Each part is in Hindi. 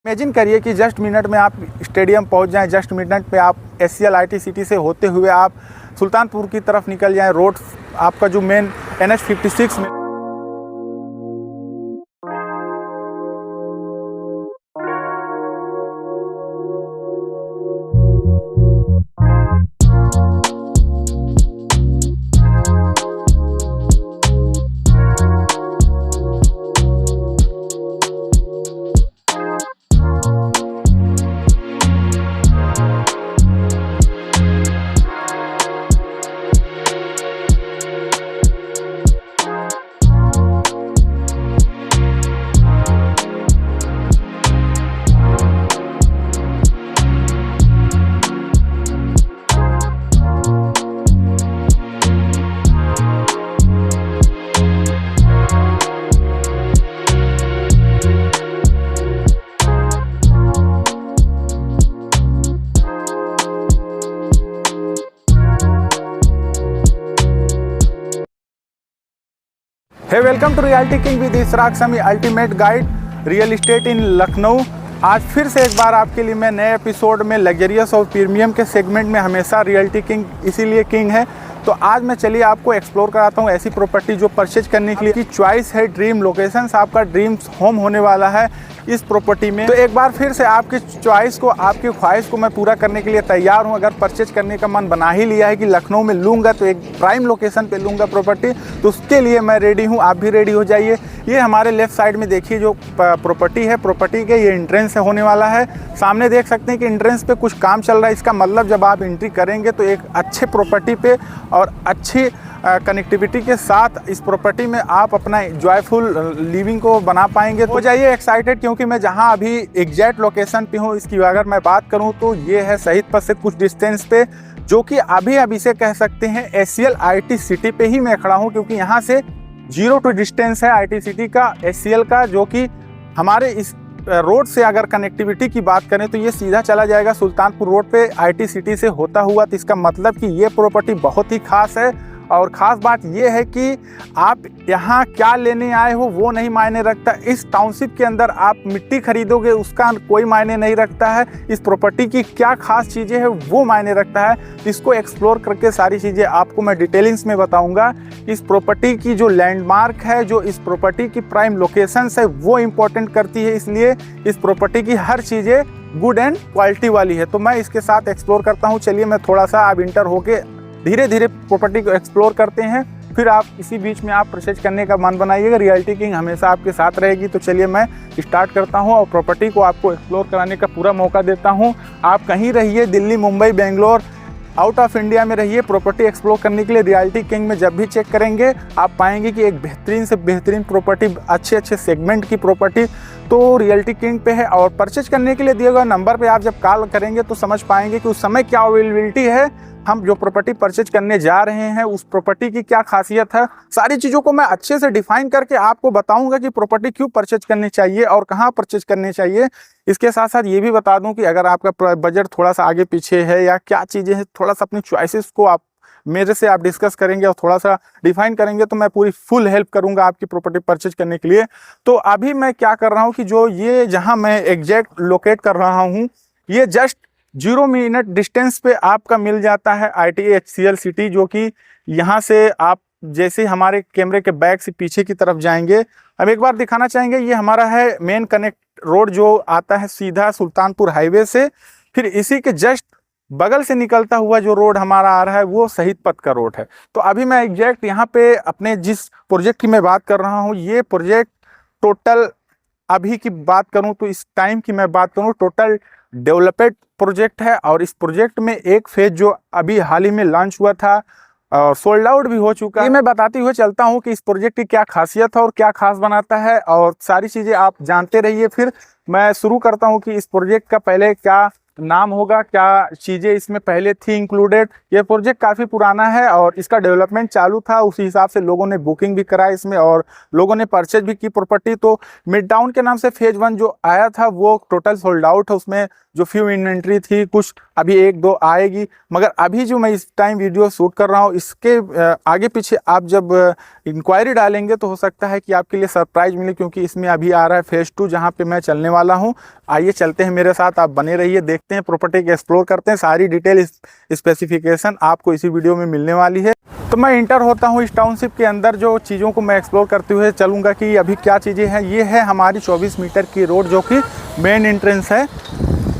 इमेजिन करिए कि जस्ट मिनट में आप स्टेडियम पहुंच जाएं, जस्ट मिनट में आप एचसीएल आईटी सिटी से होते हुए आप सुल्तानपुर की तरफ निकल जाएं। रोड आपका जो मेन NH56 में hey welcome to reality king with Ishraq Sami ultimate guide real estate in Lucknow. आज फिर से एक बार आपके लिए मैं नए एपिसोड में लग्जरियस और प्रीमियम के सेगमेंट में हमेशा रियलिटी किंग इसीलिए किंग है। तो आज मैं चलिए आपको एक्सप्लोर कराता हूँ ऐसी प्रॉपर्टी जो परचेज करने के लिए की चॉइस है, ड्रीम लोकेशंस, आपका ड्रीम होम होने वाला है इस प्रॉपर्टी में। तो एक बार फिर से आपकी चॉइस को, आपकी ख्वाहिश को मैं पूरा करने के लिए तैयार हूं। अगर परचेज करने का मन बना ही लिया है कि लखनऊ में लूँगा तो एक प्राइम लोकेशन पे लूँगा प्रॉपर्टी, तो उसके लिए मैं रेडी हूं। आप भी रेडी हो जाइए। ये हमारे लेफ्ट साइड में देखिए जो प्रॉपर्टी है, प्रॉपर्टी के ये एंट्रेंस होने वाला है। सामने देख सकते हैं कि एंट्रेंस पे कुछ काम चल रहा है। इसका मतलब जब आप एंट्री करेंगे तो एक अच्छे प्रॉपर्टी पे और अच्छी कनेक्टिविटी के साथ इस प्रॉपर्टी में आप अपना जॉयफुल लिविंग को बना पाएंगे। तो हो जाइए एक्साइटेड, क्योंकि मैं जहां अभी एग्जैक्ट लोकेशन पे हूं इसकी अगर मैं बात करूं तो ये है शहीद पथ से कुछ डिस्टेंस पे, जो कि अभी से कह सकते हैं एचसीएल आईटी सिटी पे ही मैं खड़ा हूं, क्योंकि यहाँ से 0 टू डिस्टेंस है आईटी सिटी का, एचसीएल का, जो कि हमारे इस रोड से अगर कनेक्टिविटी की बात करें तो ये सीधा चला जाएगा सुल्तानपुर रोड पे आईटी सिटी से होता हुआ। तो इसका मतलब कि ये प्रॉपर्टी बहुत ही खास है। और ख़ास बात ये है कि आप यहाँ क्या लेने आए हो वो नहीं मायने रखता। इस टाउनशिप के अंदर आप मिट्टी खरीदोगे उसका कोई मायने नहीं रखता है। इस प्रॉपर्टी की क्या खास चीज़ें हैं वो मायने रखता है। इसको एक्सप्लोर करके सारी चीज़ें आपको मैं डिटेलिंग्स में बताऊंगा। इस प्रॉपर्टी की जो लैंडमार्क है, जो इस प्रॉपर्टी की प्राइम लोकेशंस है वो इम्पोर्टेंट करती है, इसलिए इस प्रॉपर्टी की हर चीज़ें गुड एंड क्वालिटी वाली है। तो मैं इसके साथ एक्सप्लोर करता हूँ। चलिए मैं थोड़ा सा आप इंटर होके धीरे धीरे प्रॉपर्टी को एक्सप्लोर करते हैं, फिर आप इसी बीच में आप परचेज करने का मन बनाइएगा। रियलिटी किंग हमेशा आपके साथ रहेगी। तो चलिए मैं स्टार्ट करता हूं और प्रॉपर्टी को आपको एक्सप्लोर कराने का पूरा मौका देता हूं। आप कहीं रहिए, Delhi, Mumbai, Bangalore, out of India में रहिए, प्रॉपर्टी एक्सप्लोर करने के लिए रियलिटी किंग में जब भी चेक करेंगे आप पाएंगे कि एक बेहतरीन से बेहतरीन प्रॉपर्टी, अच्छे सेगमेंट की प्रॉपर्टी तो रियलिटी किंग पे है। और परचेज करने के लिए दिए गए नंबर पे आप जब कॉल करेंगे तो समझ पाएंगे कि उस समय क्या अवेलेबिलिटी है, हम जो प्रॉपर्टी परचेज करने जा रहे हैं उस प्रॉपर्टी की क्या खासियत है। सारी चीज़ों को मैं अच्छे से डिफाइन करके आपको बताऊंगा कि प्रॉपर्टी क्यों परचेज करनी चाहिए और कहाँ परचेज करनी चाहिए। इसके साथ साथ ये भी बता दूं कि अगर आपका बजट थोड़ा सा आगे पीछे है या क्या चीज़ें हैं, थोड़ा सा अपनी चॉइसेस को आप मेरे से आप डिस्कस करेंगे और थोड़ा सा डिफाइन करेंगे तो मैं पूरी फुल हेल्प करूंगा आपकी प्रॉपर्टी परचेज करने के लिए। तो अभी मैं क्या कर रहा हूँ कि जो ये जहाँ मैं एग्जैक्ट लोकेट कर रहा हूँ ये जस्ट 0 मिनट डिस्टेंस पे आपका मिल जाता है ITHCL सिटी, जो कि यहाँ से आप जैसे हमारे कैमरे के बैक से पीछे की तरफ जाएंगे, हम एक बार दिखाना चाहेंगे। ये हमारा है मेन कनेक्ट रोड जो आता है सीधा सुल्तानपुर हाईवे से, फिर इसी के जस्ट बगल से निकलता हुआ जो रोड हमारा आ रहा है वो शहीद पथ का रोड है। तो अभी मैं एग्जैक्ट यहाँ पे अपने जिस प्रोजेक्ट की मैं बात कर रहा हूँ, ये प्रोजेक्ट टोटल अभी की बात करूँ तो इस टाइम की मैं बात करूँ टोटल डेवलपेड प्रोजेक्ट है। और इस प्रोजेक्ट में एक फेज जो अभी हाल ही में लॉन्च हुआ था और सोल्ड आउट भी हो चुका है। मैं बताती हुए चलता हूँ कि इस प्रोजेक्ट की क्या खासियत है और क्या खास बनाता है, और सारी चीज़ें आप जानते रहिए। फिर मैं शुरू करता हूँ कि इस प्रोजेक्ट का पहले क्या नाम होगा, क्या चीज़ें इसमें पहले थी इंक्लूडेड। ये प्रोजेक्ट काफ़ी पुराना है और इसका डेवलपमेंट चालू था, उसी हिसाब से लोगों ने बुकिंग भी कराई इसमें और लोगों ने परचेज भी की प्रॉपर्टी। तो मिड टाउन के नाम से फेज 1 जो आया था वो टोटल सोल्ड आउट है। उसमें जो फ्यू इन्वेंट्री थी, कुछ अभी 1-2 आएगी, मगर अभी जो मैं इस टाइम वीडियो शूट कर रहा हूँ इसके आगे पीछे आप जब इंक्वायरी डालेंगे तो हो सकता है कि आपके लिए सरप्राइज मिले, क्योंकि इसमें अभी आ रहा है फेज 2 जहाँ पे मैं चलने वाला हूँ। आइए चलते हैं मेरे साथ, आप बने रहिए, देखते हैं प्रॉपर्टी को एक्सप्लोर करते हैं। सारी डिटेल स्पेसिफिकेशन आपको इसी वीडियो में मिलने वाली है। तो मैं इंटर होता हूँ इस टाउनशिप के अंदर, जो चीज़ों को मैं एक्सप्लोर करते हुए चलूँगा कि अभी क्या चीज़ें हैं। ये है हमारी 24 मीटर की रोड जो कि मेन एंट्रेंस है।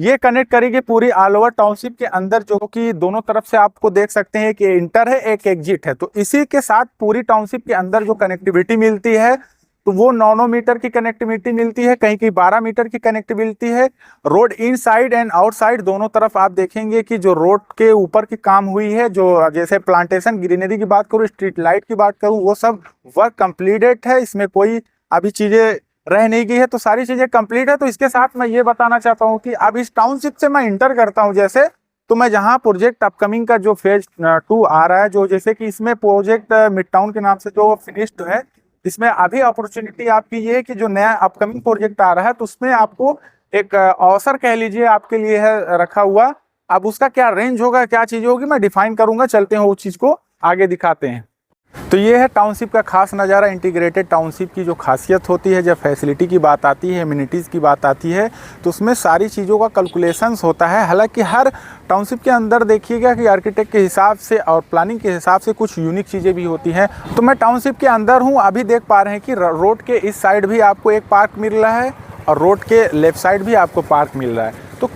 ये कनेक्ट करेगी पूरी ऑल ओवर टाउनशिप के अंदर, जो कि दोनों तरफ से आपको देख सकते हैं कि इंटर है, एक एग्जिट है। तो इसी के साथ पूरी टाउनशिप के अंदर जो कनेक्टिविटी मिलती है तो वो 9 मीटर की कनेक्टिविटी मिलती है, कहीं कहीं 12 मीटर की कनेक्टिविटी है। रोड इनसाइड एंड आउटसाइड दोनों तरफ आप देखेंगे कि जो रोड के ऊपर की काम हुई है, जो जैसे प्लांटेशन ग्रीनरी की बात करूँ, स्ट्रीट लाइट की बात करूँ, वो सब वर्क कंप्लीटेड है। इसमें कोई अभी चीज़ें रह नहीं गई है, तो सारी चीज़ें कंप्लीट है। तो इसके साथ मैं ये बताना चाहता हूँ कि अब इस टाउनशिप से मैं इंटर करता हूँ जैसे, तो मैं जहाँ प्रोजेक्ट अपकमिंग का जो फेज 2 आ रहा है, जो जैसे कि इसमें प्रोजेक्ट मिड टाउन के नाम से जो फिनिश्ड है, इसमें अभी अपॉर्चुनिटी आपकी ये है कि जो नया अपकमिंग प्रोजेक्ट आ रहा है तो उसमें आपको एक अवसर कह लीजिए आपके लिए है रखा हुआ। अब उसका क्या रेंज होगा, क्या चीज़ होगी, मैं डिफाइन करूंगा। चलते हैं उस चीज़ को आगे दिखाते हैं। तो ये है टाउनशिप का खास नज़ारा। इंटीग्रेटेड टाउनशिप की जो खासियत होती है, जब फैसिलिटी की बात आती है, एमिनिटीज़ की बात आती है, तो उसमें सारी चीज़ों का कैलकुलेशंस होता है। हालांकि हर टाउनशिप के अंदर देखिएगा कि आर्किटेक्ट के हिसाब से और प्लानिंग के हिसाब से कुछ यूनिक चीज़ें भी होती हैं। तो मैं टाउनशिप के अंदर हूँ, अभी देख पा रहे हैं कि रोड के इस साइड भी आपको एक पार्क मिल रहा है और रोड के लेफ्ट साइड भी आपको पार्क मिल रहा है। तो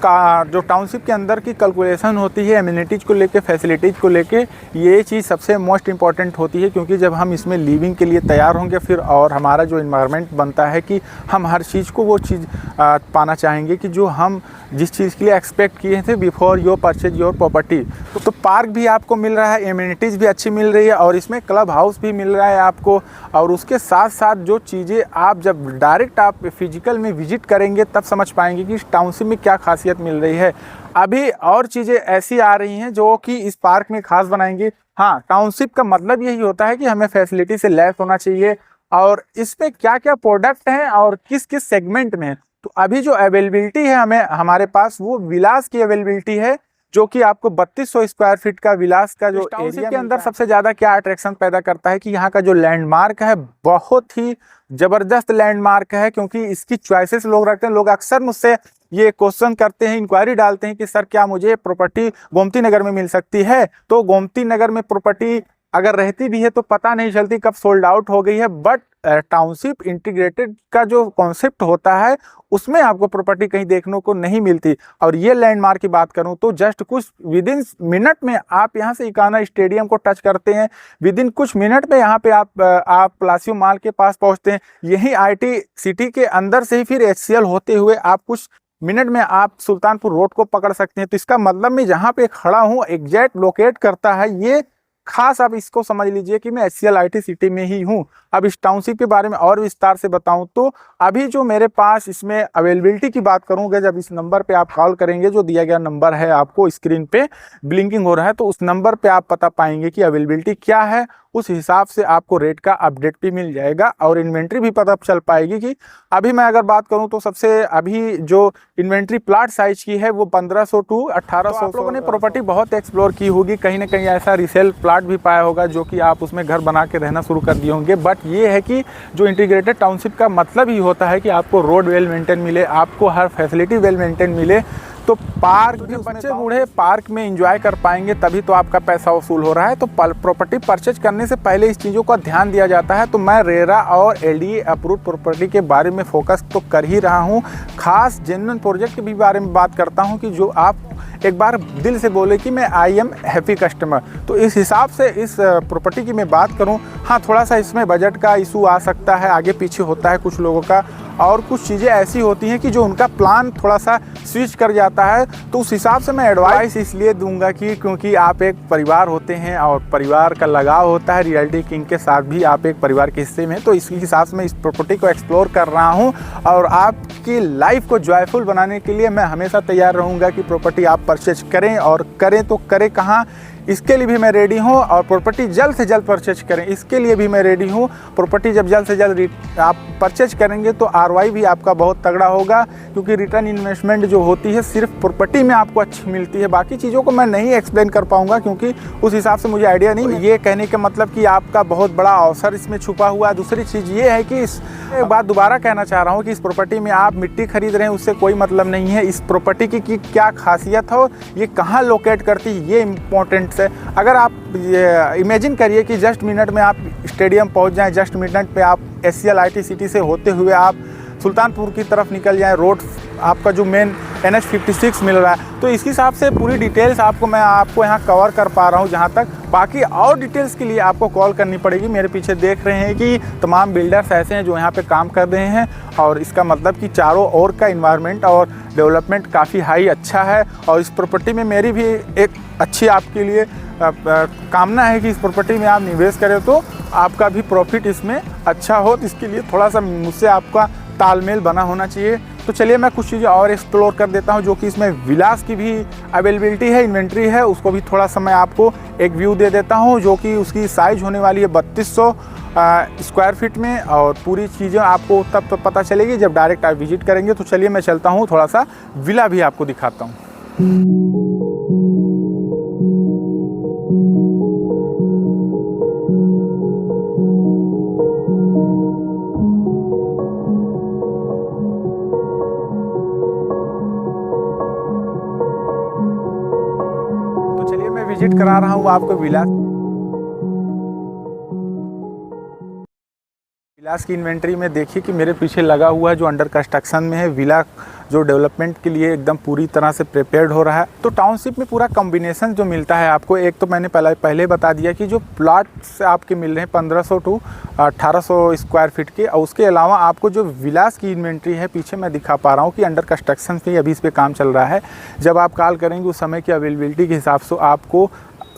जो टाउनशिप के अंदर की कैलकुलेशन होती है एमिनिटीज़ को लेके, फैसिलिटीज़ को लेके, ये चीज़ सबसे मोस्ट इंपॉर्टेंट होती है। क्योंकि जब हम इसमें लिविंग के लिए तैयार होंगे फिर, और हमारा जो इन्वायरमेंट बनता है कि हम हर चीज़ को वो चीज़ पाना चाहेंगे कि जो हम जिस चीज़ के लिए एक्सपेक्ट किए थे before your purchase your property. तो पार्क भी आपको मिल रहा है, एमिनिटीज़ भी अच्छी मिल रही है और इसमें क्लब हाउस भी मिल रहा है आपको। और उसके साथ साथ जो चीज़ें आप जब डायरेक्ट आप फिजिकल में विजिट करेंगे तब समझ पाएंगे कि इस टाउनशिप में क्या खासियत मिल रही है। अभी और चीज़ें ऐसी आ रही हैं जो कि इस पार्क में खास बनाएंगी। हाँ, टाउनशिप का मतलब यही होता है कि हमें फैसिलिटी से लैस होना चाहिए और इसमें क्या क्या प्रोडक्ट हैं और किस किस सेगमेंट में। तो अभी जो अवेलेबिलिटी है हमारे पास, वो विलास की अवेलेबिलिटी है, जो कि आपको 3200 स्क्वायर फीट का विलास का जो एरिया के अंदर सबसे ज़्यादा क्या अट्रैक्शन पैदा करता है कि यहाँ का जो लैंडमार्क है बहुत ही ज़बरदस्त लैंडमार्क है। क्योंकि इसकी चॉइसेस लोग रखते हैं। लोग अक्सर मुझसे ये क्वेश्चन करते हैं, इंक्वायरी डालते हैं कि सर क्या मुझे प्रॉपर्टी गोमती नगर में मिल सकती है। तो गोमती नगर में प्रॉपर्टी अगर रहती भी है तो पता नहीं चलती कब सोल्ड आउट हो गई है। बट टाउनशिप इंटीग्रेटेड का जो कॉन्सेप्ट होता है उसमें आपको प्रॉपर्टी कहीं देखने को नहीं मिलती। और ये लैंडमार्क की बात करूं तो जस्ट कुछ विदिन मिनट में आप यहां से इकाना स्टेडियम को टच करते हैं, विदिन कुछ मिनट में यहाँ पे आप प्लासियो मॉल के पास पहुंचते हैं। यही IT सिटी के अंदर से ही फिर HCL होते हुए आप कुछ मिनट में आप सुल्तानपुर रोड को पकड़ सकते हैं। तो इसका मतलब मैं जहाँ पे खड़ा हूँ एग्जैक्ट लोकेट करता है ये खास, आप इसको समझ लीजिए कि मैं HCL IT सिटी में ही हूँ। अब इस टाउनशिप के बारे में और विस्तार से बताऊं तो अभी जो मेरे पास इसमें अवेलेबिलिटी की बात करूँगा, जब इस नंबर पे आप कॉल करेंगे, जो दिया गया नंबर है आपको स्क्रीन पे ब्लिंकिंग हो रहा है, तो उस नंबर पे आप पता पाएंगे कि अवेलेबिलिटी क्या है। उस हिसाब से आपको रेट का अपडेट भी मिल जाएगा और इन्वेंट्री भी पता चल पाएगी। कि अभी मैं अगर बात करूं तो सबसे अभी जो इन्वेंट्री प्लाट साइज की है वो 1500 टू 1800। तो आप लोगों ने प्रॉपर्टी बहुत एक्सप्लोर की होगी, कहीं ना कहीं ऐसा रीसेल प्लाट भी पाया होगा जो कि आप उसमें घर बना के रहना शुरू कर दिए होंगे। बट ये है कि जो इंटीग्रेटेड टाउनशिप का मतलब ही होता है कि आपको रोड वेल मेंटेन मिले, आपको हर फैसिलिटी वेल मेंटेन मिले। तो पार्क भी, बच्चे बूढ़े पार्क में एंजॉय कर पाएंगे, तभी तो आपका पैसा वसूल हो रहा है। तो प्रॉपर्टी परचेज करने से पहले इस चीज़ों का ध्यान दिया जाता है। तो मैं रेरा और LDA अप्रूव प्रॉपर्टी के बारे में फोकस तो कर ही रहा हूँ। खास जेन्युइन प्रोजेक्ट के भी बारे में बात करता हूँ कि जो आप एक बार दिल से बोले कि मैं आई एम हैप्पी कस्टमर। तो इस हिसाब से इस प्रॉपर्टी की मैं बात करूं, हाँ थोड़ा सा इसमें बजट का इशू आ सकता है, आगे पीछे होता है कुछ लोगों का, और कुछ चीज़ें ऐसी होती हैं कि जो उनका प्लान थोड़ा सा स्विच कर जाता है। तो उस हिसाब से मैं एडवाइस इसलिए दूंगा कि क्योंकि आप एक परिवार होते हैं और परिवार का लगाव होता है, रियलिटी किंग के साथ भी आप एक परिवार के हिस्से में, तो इसी हिसाब से मैं इस प्रॉपर्टी को एक्सप्लोर कर रहा हूं। और आपकी लाइफ को जॉयफुल बनाने के लिए मैं हमेशा तैयार रहूँगा कि प्रॉपर्टी आप परचेज करें, और करें तो करें कहाँ, इसके लिए भी मैं रेडी हूँ। और प्रॉपर्टी जल्द से जल्द परचेज करें, इसके लिए भी मैं रेडी हूँ। प्रॉपर्टी जब जल्द से जल्द आप परचेज करेंगे तो आरओआई भी आपका बहुत तगड़ा होगा, क्योंकि रिटर्न इन्वेस्टमेंट जो होती है सिर्फ प्रॉपर्टी में आपको अच्छी मिलती है। बाकी चीज़ों को मैं नहीं एक्सप्लेन कर पाऊँगा क्योंकि उस हिसाब से मुझे आइडिया नहीं। ये कहने का मतलब कि आपका बहुत बड़ा अवसर इसमें छुपा हुआ है। दूसरी चीज़ ये है कि इस बात दोबारा कहना चाह रहा हूँ कि इस प्रॉपर्टी में आप मिट्टी खरीद रहे हैं उससे कोई मतलब नहीं है। इस प्रॉपर्टी की क्या खासियत हो, ये कहाँ लोकेट करती है, ये इम्पोर्टेंट है। अगर आप इमेजिन करिए कि जस्ट मिनट में आप स्टेडियम पहुंच जाएं, जस्ट मिनट पे आप SCL IT सिटी से होते हुए आप सुल्तानपुर की तरफ निकल जाएं, रोड आपका जो मेन NH 56 मिल रहा है। तो इसके हिसाब से पूरी डिटेल्स मैं आपको यहाँ कवर कर पा रहा हूँ जहाँ तक। बाकी और डिटेल्स के लिए आपको कॉल करनी पड़ेगी। मेरे पीछे देख रहे हैं कि तमाम बिल्डर्स ऐसे हैं जो यहाँ पे काम कर रहे हैं, और इसका मतलब कि चारों ओर का इन्वायरमेंट और डेवलपमेंट काफ़ी हाई अच्छा है। और इस प्रॉपर्टी में मेरी भी एक अच्छी आपके लिए कामना है कि इस प्रॉपर्टी में आप निवेश करें तो आपका भी प्रॉफिट इसमें अच्छा हो। तो इसके लिए थोड़ा सा मुझसे आपका तालमेल बना होना चाहिए। तो चलिए मैं कुछ चीज़ें और एक्सप्लोर कर देता हूं, जो कि इसमें विलास की भी अवेलेबिलिटी है, इन्वेंट्री है, उसको भी थोड़ा सा मैं आपको एक व्यू दे देता हूं, जो कि उसकी साइज़ होने वाली है 3200 स्क्वायर फीट में। और पूरी चीज़ें आपको तब तो पता चलेगी जब डायरेक्ट आप विजिट करेंगे। तो चलिए मैं चलता हूँ, थोड़ा सा विला भी आपको दिखाता हूँ। विजिट करा रहा हूँ आपको विलास की इन्वेंट्री में। देखिए कि मेरे पीछे लगा हुआ है जो अंडर कंस्ट्रक्शन में है, विला जो डेवलपमेंट के लिए एकदम पूरी तरह से प्रिपेयर्ड हो रहा है। तो टाउनशिप में पूरा कॉम्बिनेशन जो मिलता है आपको, एक तो मैंने पहले बता दिया कि जो प्लॉट्स आपके मिल रहे हैं 1500 टू 1800 स्क्वायर फीट के, और उसके अलावा आपको जो विलास की इन्वेंट्री है पीछे मैं दिखा पा रहा हूँ कि अंडर कंस्ट्रक्शन पे अभी इस पर काम चल रहा है। जब आप कॉल करेंगे उस समय की अवेलेबिलिटी के हिसाब से आपको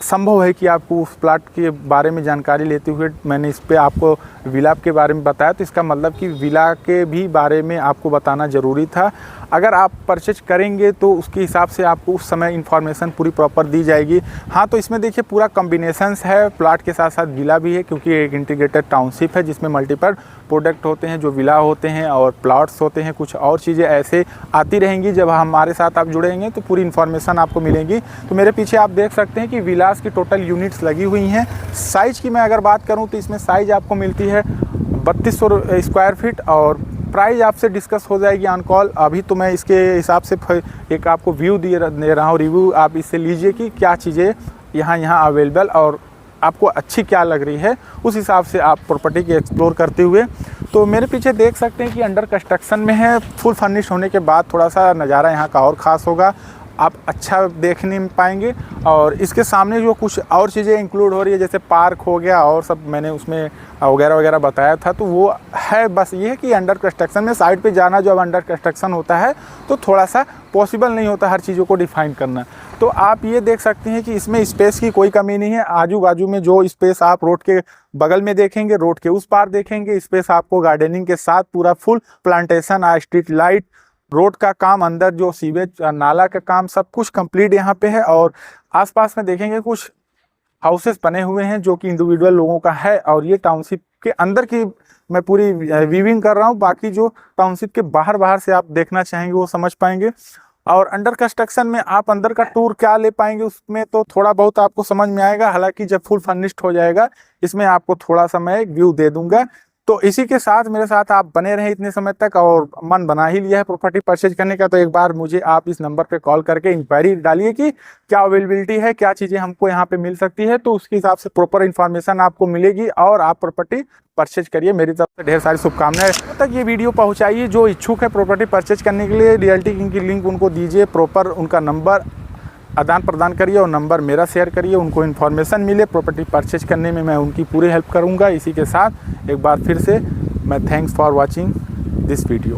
संभव है कि आपको उस प्लाट के बारे में जानकारी लेते हुए मैंने इस पे आपको विला के बारे में बताया। तो इसका मतलब कि विला के भी बारे में आपको बताना ज़रूरी था। अगर आप परचेज करेंगे तो उसके हिसाब से आपको उस समय इन्फॉर्मेशन पूरी प्रॉपर दी जाएगी। हाँ, तो इसमें देखिए पूरा कॉम्बिनेशंस है, प्लाट के साथ साथ विला भी है, क्योंकि एक इंटीग्रेटेड टाउनशिप है जिसमें मल्टीपल प्रोडक्ट होते हैं, जो विला होते हैं और प्लॉट्स होते हैं। कुछ और चीज़ें ऐसे आती रहेंगी, जब हमारे साथ आप जुड़ेंगे तो पूरी इन्फॉर्मेशन आपको मिलेगी। तो मेरे पीछे आप देख सकते हैं कि विलास की टोटल यूनिट्स लगी हुई हैं। साइज़ की मैं अगर बात करूँ तो इसमें साइज़ आपको मिलती है 3200 स्क्वायर फीट, और प्राइस आपसे डिस्कस हो जाएगी ऑन कॉल। अभी तो मैं इसके हिसाब से एक आपको व्यू दे रहा हूँ, रिव्यू आप इससे लीजिए कि क्या चीज़ें यहाँ अवेलेबल और आपको अच्छी क्या लग रही है, उस हिसाब से आप प्रॉपर्टी की एक्सप्लोर करते हुए। तो मेरे पीछे देख सकते हैं कि अंडर कंस्ट्रक्शन में है। फुल फर्निश होने के बाद थोड़ा सा नज़ारा यहाँ का और ख़ास होगा, आप अच्छा देखने में पाएंगे। और इसके सामने जो कुछ और चीज़ें इंक्लूड हो रही है, जैसे पार्क हो गया और सब मैंने उसमें वगैरह बताया था, तो वो है। बस ये है कि अंडर कंस्ट्रक्शन में साइड पे जाना जब अंडर कंस्ट्रक्शन होता है तो थोड़ा सा पॉसिबल नहीं होता हर चीज़ों को डिफाइन करना। तो आप ये देख सकते हैं कि इसमें स्पेस की कोई कमी नहीं है। आजू बाजू में जो स्पेस आप रोड के बगल में देखेंगे, रोड के उस पार देखेंगे, स्पेस आपको गार्डनिंग के साथ पूरा full plantation, street light, road का काम, अंदर जो सीवेज नाला का काम, सब कुछ कंप्लीट यहाँ पे है। और आसपास में देखेंगे कुछ हाउसेस बने हुए हैं जो कि इंडिविजुअल लोगों का है। और ये टाउनशिप के अंदर की मैं पूरी व्यूइंग कर रहा हूँ, बाकी जो टाउनशिप के बाहर से आप देखना चाहेंगे वो समझ पाएंगे। और अंडर कंस्ट्रक्शन में आप अंदर का टूर क्या ले पाएंगे उसमें तो थोड़ा बहुत आपको समझ में आएगा। हालांकि जब फुल फर्निश्ड हो जाएगा इसमें आपको थोड़ा सा मैं एक व्यू दे दूंगा। तो इसी के साथ मेरे साथ आप बने रहे इतने समय तक, और मन बना ही लिया है प्रॉपर्टी परचेज करने का, तो एक बार मुझे आप इस नंबर पे कॉल करके इंक्वायरी डालिए कि क्या अवेलेबिलिटी है, क्या चीज़ें हमको यहाँ पे मिल सकती है। तो उसके हिसाब से प्रॉपर इन्फॉर्मेशन आपको मिलेगी और आप प्रॉपर्टी परचेज करिए। मेरी तरफ से ढेर सारी शुभकामनाएं। तब तक ये वीडियो पहुँचाइए जो इच्छुक है प्रॉपर्टी परचेज करने के लिए, रियलिटी किंग की लिंक उनको दीजिए, प्रॉपर उनका नंबर आदान प्रदान करिए और नंबर मेरा शेयर करिए, उनको इन्फॉर्मेशन मिले, प्रॉपर्टी परचेज करने में मैं उनकी पूरी हेल्प करूँगा। इसी के साथ एक बार फिर से मैं thanks for watching this video.